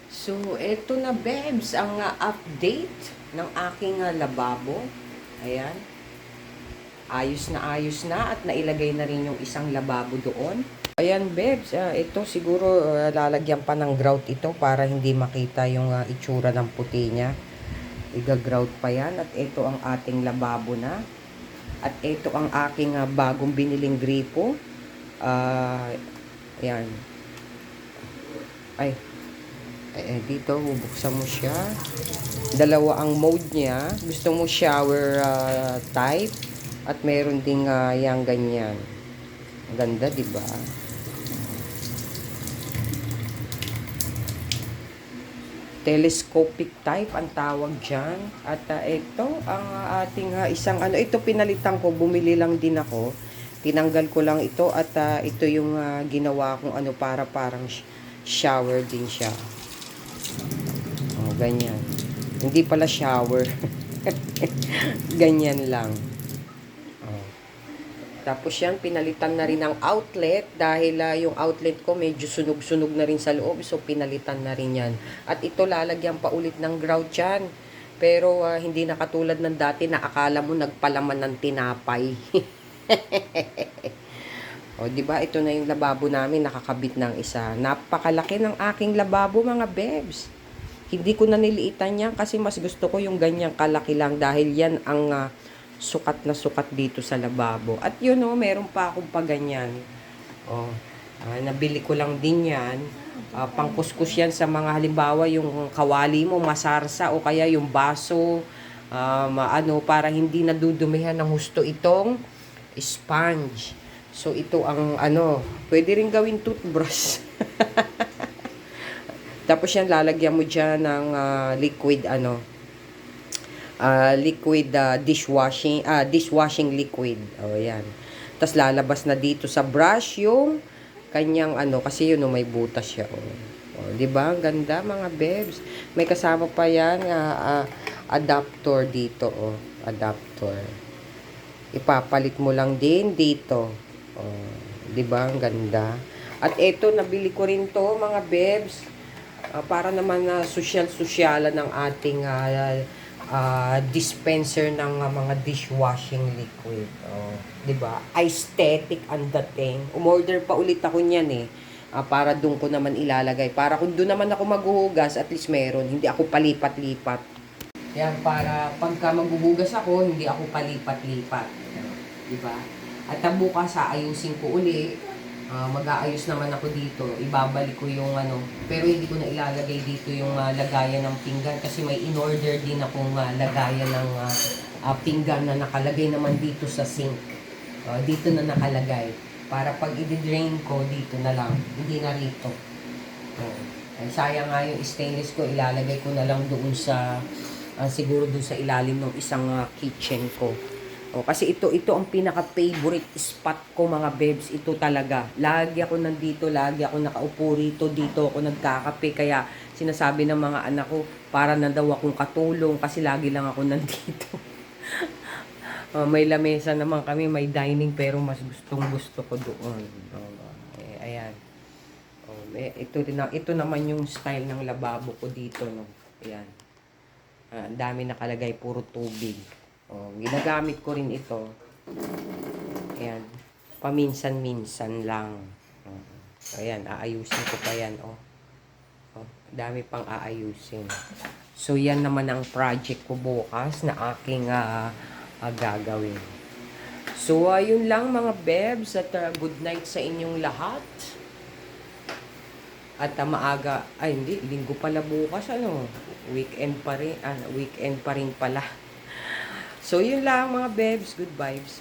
So, eto na Bebs, ang update ng aking lababo. Ayan. Ayos na at nailagay na rin yung isang lababo doon. Ayan Bebs, ito siguro lalagyan pa ng grout ito para hindi makita yung itsura ng puti niya. Iga-grout pa yan at ito ang ating lababo na. At ito ang aking bagong biniling gripo. Ayan. Ay, dito, bubuksan mo siya. Dalawa ang mode niya. Gusto mo shower type. At meron ding yang ganyan. Ganda, di ba? Telescopic type ang tawag dyan. At ito, ang ating isang ano. Ito pinalitan ko. Bumili lang din ako. Tinanggal ko lang ito. At ito yung ginawa kong ano para parang shower din siya. Oh, ganyan. Hindi pala shower. Ganyan lang. Oh. Tapos yan, pinalitan na rin ang outlet dahil yung outlet ko medyo sunog-sunog na rin sa loob. So, pinalitan na rin yan. At ito, lalagyan pa ulit ng grout yan. Pero, hindi na katulad ng dati na akala mo nagpalaman ng tinapay. O, di ba? Ito na yung lababo namin, nakakabit ng isa. Napakalaki ng aking lababo, mga Bebs. Hindi ko na niliitan yan kasi mas gusto ko yung ganyang kalaki lang dahil yan ang sukat na sukat dito sa lababo. At yun o, meron pa akong paganyan. O, nabili ko lang din yan. Pangkuskus yan sa mga halimbawa yung kawali mo, masarsa o kaya yung baso. Para hindi nadudumihan ng husto itong sponge. So, ito ang pwede rin gawin toothbrush. Tapos yan, lalagyan mo dyan ng liquid, dishwashing liquid. O, yan. Tapos lalabas na dito sa brush yung kanyang kasi yun, may butas siya. O, diba? Ang ganda, mga Bebs. May kasama pa yan, adapter dito, adapter. Ipapalit mo lang din dito. Oh, 'di ba? Ang ganda. At ito, nabili ko rin 'to, mga Bebs. Para naman na social-sociala ng ating dispenser ng mga dishwashing liquid. Oh, 'di ba? Aesthetic ang dating. Umorder pa ulit ako niyan para doon ko naman ilalagay. Para kung doon naman ako maghuhugas, at least meron. Hindi ako palipat-lipat. Yan, para pagka maghuhugas ako, hindi ako palipat-lipat. 'Di ba? At bukas ayusin ko uli. Mag-aayos naman ako dito. Ibabalik ko yung pero hindi ko na ilalagay dito yung lagayan ng pinggan kasi may in-order din akong lagayan ng pinggan na nakalagay naman dito sa sink. Dito na nakalagay. Para pag i-drain ko, dito na lang. Hindi na rito. Ay, sayang nga yung stainless ko. Ilalagay ko na lang doon sa siguro doon sa ilalim ng isang kitchen ko. Kasi ito ang pinaka-favorite spot ko, mga Bebs. Ito talaga. Lagi ako nandito, lagi ako nakaupo rito, dito ako nagkakape. Kaya sinasabi ng mga anak ko, para na daw akong katulong kasi lagi lang ako nandito. May lamesa naman kami, may dining, pero mas gusto ko doon. Ayan. Ito naman yung style ng lababo ko dito. No? Ayan. Dami nakalagay, puro tubig. Ginagamit ko rin ito. Ayan. Paminsan-minsan lang. Ayan, aayusin ko pa yan. Dami pang aayusin. So, yan naman ang project ko bukas na aking gagawin. So, yun lang, mga Bebs. At good night sa inyong lahat. At maaga, hindi, linggo pala bukas, weekend pa rin pala. So, yun lang, mga Bebs. Good vibes.